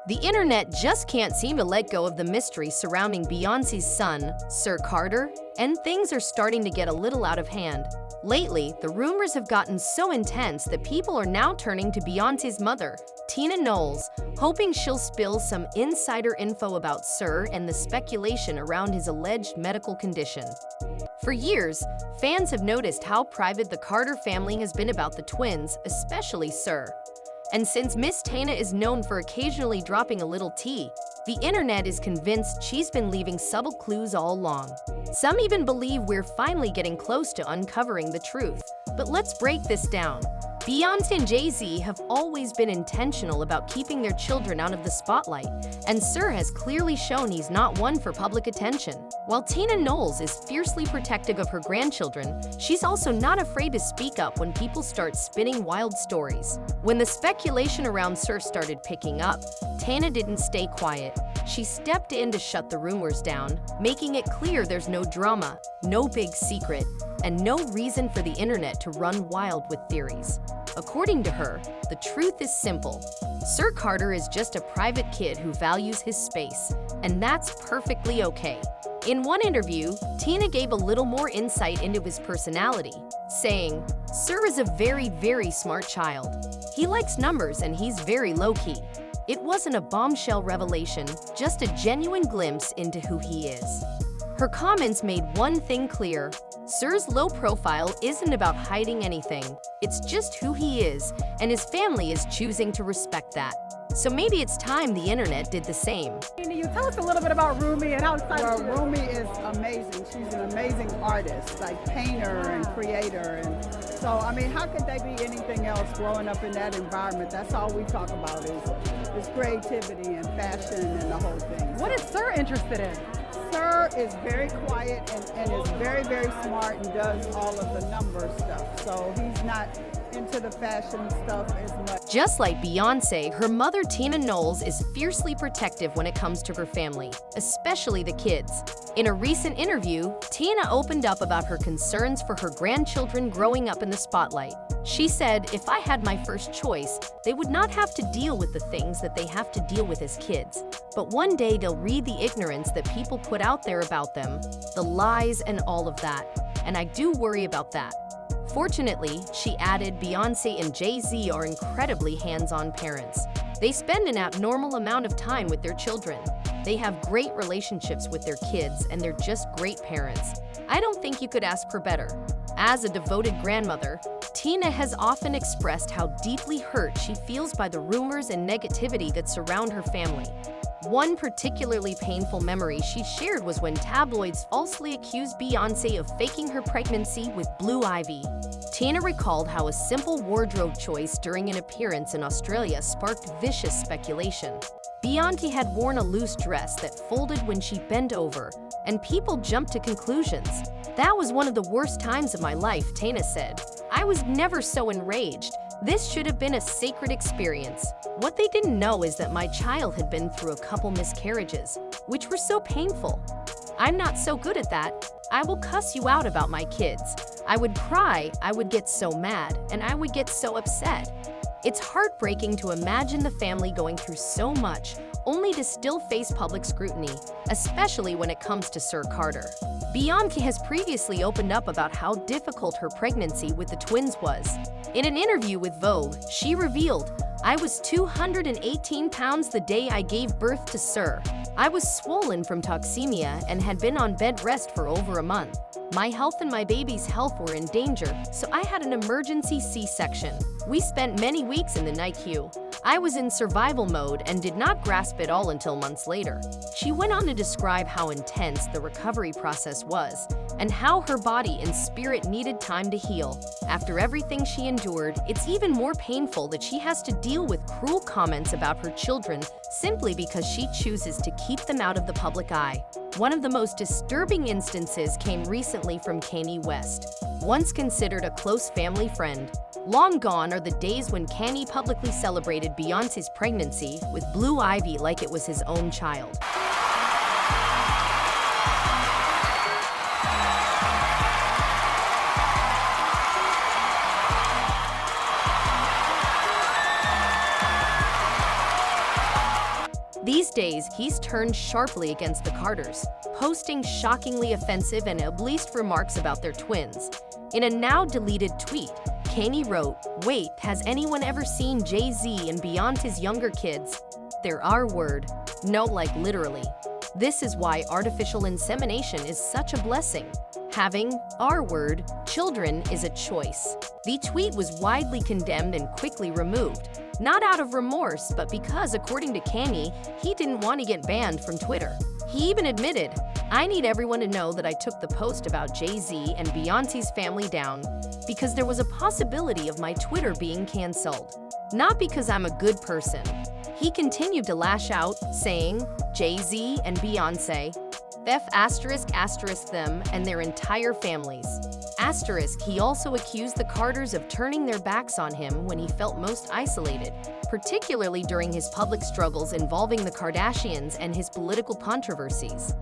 The internet just can't seem to let go of the mystery surrounding Beyoncé's son, Sir Carter, and things are starting to get a little out of hand. Lately, the rumors have gotten so intense that people are now turning to Beyoncé's mother, Tina Knowles, hoping she'll spill some insider info about Sir and the speculation around his alleged medical condition. For years, fans have noticed how private the Carter family has been about the twins, especially Sir. And since Miss Tina is known for occasionally dropping a little tea, the internet is convinced she's been leaving subtle clues all along. Some even believe we're finally getting close to uncovering the truth. But let's break this down. Beyoncé and Jay-Z have always been intentional about keeping their children out of the spotlight, and Sir has clearly shown he's not one for public attention. While Tina Knowles is fiercely protective of her grandchildren, she's also not afraid to speak up when people start spinning wild stories. When the speculation around Sir started picking up, Tina didn't stay quiet. She stepped in to shut the rumors down, making it clear there's no drama, no big secret, and no reason for the internet to run wild with theories. According to her, the truth is simple. Sir Carter is just a private kid who values his space, and that's perfectly okay. In one interview, Tina gave a little more insight into his personality, saying, "Sir is a very smart child. He likes numbers and he's very low-key." It wasn't a bombshell revelation, just a genuine glimpse into who he is. Her comments made one thing clear: Sir's low profile isn't about hiding anything. It's just who he is, and his family is choosing to respect that. So maybe it's time the internet did the same. Can you tell us a little bit about Rumi and how excited Well, you are? Rumi is amazing. She's an amazing artist, like painter and creator. And so, I mean, how could they be anything else growing up in that environment? That's all we talk about is creativity and fashion and the whole thing. What is Sir interested in? Sir is very quiet and is very smart and does all of the number stuff. So he's not into the fashion stuff as much. Just like Beyoncé, her mother Tina Knowles is fiercely protective when it comes to her family, especially the kids. In a recent interview, Tina opened up about her concerns for her grandchildren growing up in the spotlight. She said, "If I had my first choice, they would not have to deal with the things that they have to deal with as kids. But one day they'll read the ignorance that people put out there about them, the lies and all of that. And I do worry about that." Fortunately, she added, Beyoncé and Jay-Z are incredibly hands-on parents. They spend an abnormal amount of time with their children. They have great relationships with their kids, and they're just great parents. I don't think you could ask for better. As a devoted grandmother, Tina has often expressed how deeply hurt she feels by the rumors and negativity that surround her family. One particularly painful memory she shared was when tabloids falsely accused Beyoncé of faking her pregnancy with blue ivy. Tina recalled how a simple wardrobe choice during an appearance in Australia sparked vicious speculation. Beyoncé had worn a loose dress that folded when she bent over, and people jumped to conclusions. "That was one of the worst times of my life," Tina said. "I was never so enraged. This should have been a sacred experience. What they didn't know is that my child had been through a couple miscarriages, which were so painful. I'm not so good at that. I will cuss you out about my kids. I would cry, I would get so mad, and I would get so upset." It's heartbreaking to imagine the family going through so much, only to still face public scrutiny, especially when it comes to Sir Carter. Beyoncé has previously opened up about how difficult her pregnancy with the twins was. In an interview with Vogue, she revealed, "I was 218 pounds the day I gave birth to Sir. I was swollen from toxemia and had been on bed rest for over a month. My health and my baby's health were in danger, so I had an emergency C-section. We spent many weeks in the NICU. I was in survival mode and did not grasp it all until months later." She went on to describe how intense the recovery process was and how her body and spirit needed time to heal. After everything she endured, it's even more painful that she has to deal with cruel comments about her children simply because she chooses to keep them out of the public eye. One of the most disturbing instances came recently from Kanye West, once considered a close family friend. Long gone are the days when Kanye publicly celebrated Beyoncé's pregnancy with blue ivy like it was his own child. These days, he's turned sharply against the Carters, posting shockingly offensive and ableist remarks about their twins. In a now-deleted tweet, Kanye wrote, "Wait, has anyone ever seen Jay-Z and Beyonce's younger kids? They're our word." No, like literally. This is why artificial insemination is such a blessing. Having our word children is a choice. The tweet was widely condemned and quickly removed, not out of remorse, but because, according to Kanye, he didn't want to get banned from Twitter. He even admitted, "I need everyone to know that I took the post about Jay-Z and Beyonce's family down because there was a possibility of my Twitter being canceled, not because I'm a good person." He continued to lash out, saying, "Jay-Z and Beyonce, them and their entire families." He also accused the Carters of turning their backs on him when he felt most isolated, particularly during his public struggles involving the Kardashians and his political controversies.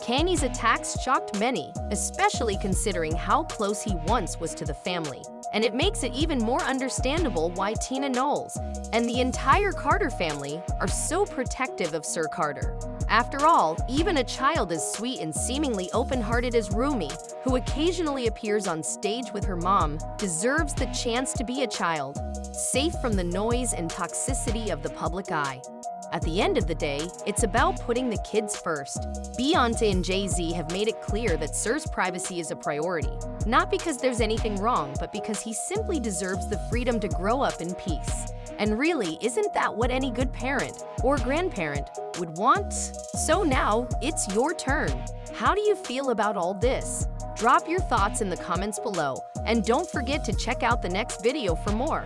Kanye's attacks shocked many, especially considering how close he once was to the family. And it makes it even more understandable why Tina Knowles and the entire Carter family are so protective of Sir Carter. After all, even a child as sweet and seemingly open-hearted as Rumi, who occasionally appears on stage with her mom, deserves the chance to be a child, safe from the noise and toxicity of the public eye. At the end of the day, it's about putting the kids first. Beyonce and Jay-Z have made it clear that Sir's privacy is a priority, not because there's anything wrong, but because he simply deserves the freedom to grow up in peace. And really, isn't that what any good parent or grandparent would want? So now, it's your turn. How do you feel about all this? Drop your thoughts in the comments below, and don't forget to check out the next video for more.